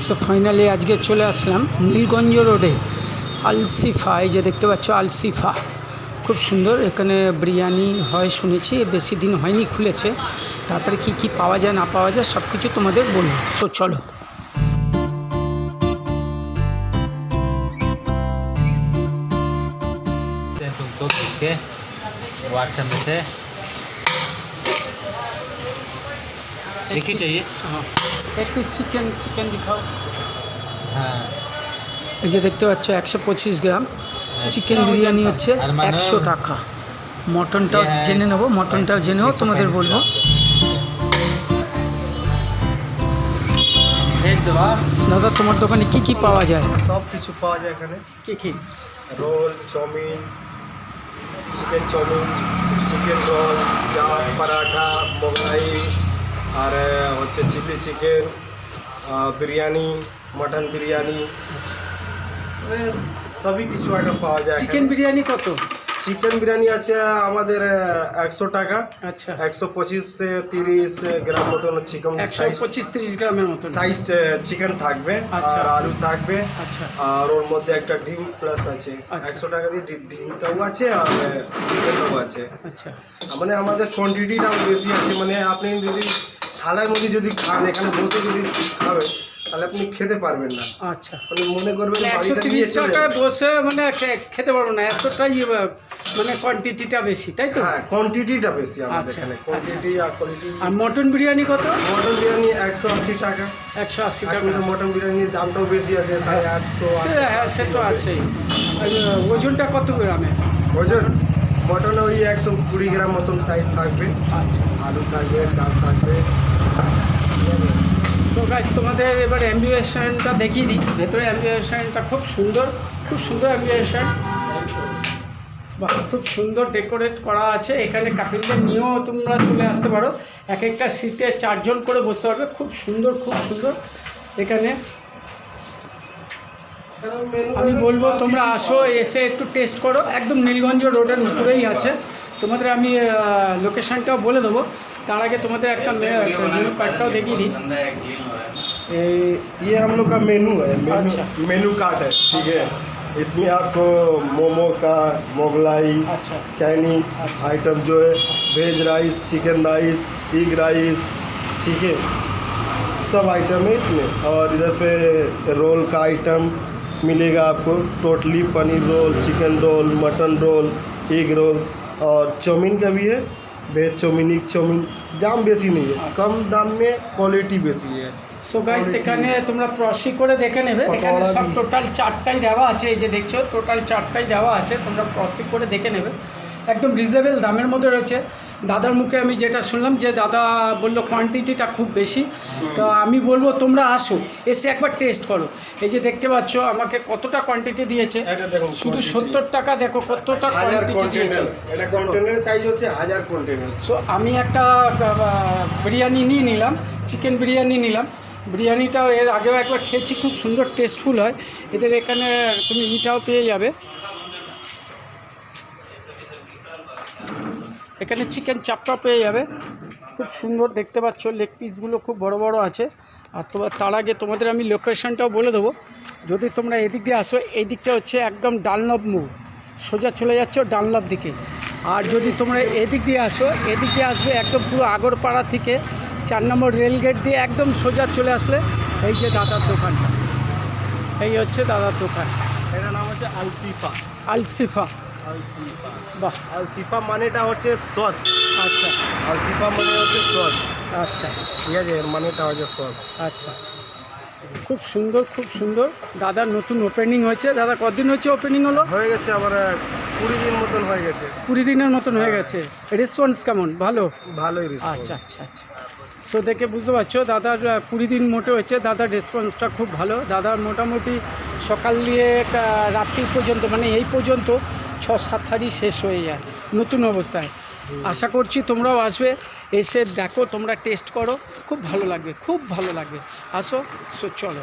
So finally আজকে চলে আসলাম নীলগঞ্জ রোডে আলসিফা। এই যে দেখতে পাচ্ছ আলসিফা, খুব সুন্দর। এখানে বিরিয়ানি হয় শুনেছি, বেশি দিন হয়নি খুলেছে। তারপরে কি কি পাওয়া যায় না পাওয়া যায় সব কিছু তোমাদের বলবো। সো চলো। तुमको किसके व्हाट्सएप में से एक ही चाहिए? हाँ, एक पीस चिकन दिखाओ। हाँ, এই যে দেখতে পাচ্ছ 125 গ্রাম চিকেন বিরিয়ানি হচ্ছে 100 টাকা। মটনটাও জেনে নেবো, মটনটাও জেনেও তোমাদের বলবো। দাদা তোমার দোকানে কি কি পাওয়া যায়? সব কিছু পাওয়া যায় এখানে। কি কি? Roll, chowmein, chicken chowmein, chicken roll, chaap, paratha, Mughlai, আর হচ্ছে chilli chicken, biryani, mutton biryani, মানে সবই কিছু আইটেম পাওয়া যায়। চিকেন বিরিয়ানি কত? চিকেন বিরিয়ানি আছে আমাদের 100 টাকা। আচ্ছা, 125 से 30 গ্রাম মতন চিকেন 125-30 গ্রামের মতো সাইজ চিকেন থাকবে। আচ্ছা। আর আলু থাকবে। আচ্ছা আর ওর মধ্যে একটা ডিম প্লাস আছে। আচ্ছা। 100 টাকা দিয়ে ডিমটাও আছে আর চিকেনটাও আছে। আচ্ছা মানে আমাদের কোয়ান্টিটিটাও বেশি আছে। মানে আপনি যদি থালার মধ্যে যদি খান, এখানে বসে যদি খাবেন, তাহলে আপনি খেতে পারবেন না। আচ্ছা, মানে মনে করবেন মানে বাড়িটা নিয়ে 130 চলে টাকায় যাবেন। বসে মানে খেতে পারবো না, এতটাই মানে কোয়ান্টিটিটা বেশি, তাই তো? হ্যাঁ, কোয়ান্টিটিটা বেশি আমাদের আচ্ছা, এখানে। আচ্ছা, কোয়ান্টিটি আর কোয়ালিটি। আর মটন বিরিয়ানি কত? মটন বিরিয়ানি 180 টাকা। 180 টাকা। এখন তো মটন বিরিয়ানির দামটাও বেশি আছে, 850। হ্যাঁ, সে তো আছেই। আর ওজনটা কত গ্রামে? ওজন মটন ওই 120 গ্রাম মতন সাইজ থাকবে। আচ্ছা, আলু থাকবে, চাল থাকবে। তো গাইস তোমাদের এবার অ্যাম্বিয়েশনটা দেখিয়ে দিই। ভেতরে অ্যাম্বিয়েশনটা খুব সুন্দর, খুব সুন্দর অ্যাম্বিয়েশন। বাহ, খুব সুন্দর ডেকোরেট করা আছে। এখানে কাপিলদের নিয়েও তোমরা চলে আসতে পারো। এক একটা সিটে 4 জন করে বসতে পারবে। খুব সুন্দর, খুব সুন্দর। এখানে আমি বলবো তোমরা আসো, এসে একটু টেস্ট করো। একদম নীলগঞ্জ রোডের উপরেই আছে। তোমাদের আমি লোকেশনটাও বলে দেবো। তার আগে তোমাদের একটা মেনু কার্ডটাও দেখিয়ে দিই। ये हम लोग का मेनू है। अच्छा। मेनू कार्ड है, ठीक है। इसमें आपको मोमो का, मोगलाई, अच्छा, चाइनीज अच्छा। आइटम जो है, veg rice, chicken rice, egg rice, ठीक है, सब आइटम है इसमें। और इधर पे रोल का आइटम मिलेगा आपको, totally paneer roll, chicken roll, mutton roll, egg roll, और चाउमीन का भी है। वेज चाउमीन, एग चाउमीन, दाम बेसी नहीं है, कम दाम में क्वालिटी बेसी है। সো গাইস এখানে তোমরা প্রসি করে দেখে নেবে। এখানে সব টোটাল 4টাই দেওয়া আছে। এই যে দেখছো টোটাল 4টাই দেওয়া আছে, তোমরা প্রসি করে দেখে নেবে। একদম রিজনেবল দামের মধ্যে রয়েছে। দাদার মুখে আমি যেটা শুনলাম যে দাদা বললো কোয়ান্টিটিটা খুব বেশি। তো আমি বলবো তোমরা আসো, এসে একবার টেস্ট করো। এই যে দেখতে পাচ্ছ আমাকে কতটা কোয়ান্টিটি দিয়েছে, শুধু 70 টাকা। দেখো কতটা কোয়ান্টিটি দিয়েছে। এটা কন্টেনারের সাইজ হচ্ছে 1000 কন্টেনার। সো আমি একটা বিরিয়ানি নিয়ে নিলাম, চিকেন বিরিয়ানি নিলাম। বিরিয়ানিটাও এর আগেও একবার খেয়েছি, খুব সুন্দর টেস্টফুল হয়। এদের এখানে তুমি ইটাও পেয়ে যাবে। এখানে চিকেন চাপটাও পেয়ে যাবে, খুব সুন্দর দেখতে পাচ্ছ। লেগ পিসগুলো খুব বড় বড় আছে। আর তার আগে তোমাদের আমি লোকেশনটাও বলে দেবো। যদি তোমরা এদিক দিয়ে আসো, এই দিকটা হচ্ছে একদম ডানলপ মোড়, সোজা চলে যাচ্ছ ডানলপ দিকে। আর যদি তোমরা এদিক দিয়ে আসো, এদিক দিয়ে আসবে একদম পুরো আগরপাড়া থেকে 4 নম্বর রেলগেট দিয়ে একদম সোজা চলে আসলে এই যে দাদার দোকানটা, এই হচ্ছে দাদার দোকান। এটার নাম হচ্ছে আলসিফা। আলসিফা, আলসিফা, বাহ, আলসিফা মানেটা হচ্ছে স্বাস্থ্য। আচ্ছা আলসিফা মানে হচ্ছে স্বাস্থ্য, আচ্ছা ঠিক আছে, এর মানেটা হচ্ছে স্বাস্থ্য। আচ্ছা আচ্ছা, খুব সুন্দর, খুব সুন্দর। দাদার নতুন ওপেনিং হয়েছে। দাদা কতদিন হচ্ছে ওপেনিং হলো? হয়ে গেছে আমার 20 দিন মতন হয়ে গেছে। 20 দিনের মতন হয়ে গেছে। রেসপন্স কেমন? ভালো? ভালোই আচ্ছা রেসপন্স। আচ্ছা আচ্ছা। সো দেখে বুঝতে পারছো দাদার 20 দিন মোটে হয়েছে। দাদার রেসপন্সটা খুব ভালো। দাদার মোটামুটি সকাল দিয়ে রাত্রি পর্যন্ত, মানে এই পর্যন্ত 6-7 হাঁড়ি শেষ হয়ে যায় নতুন অবস্থায়। আশা করছি তোমরাও আসবে, এসে দেখো, তোমরা টেস্ট করো, খুব ভালো লাগবে, খুব ভালো লাগবে। আসো, সো চলো।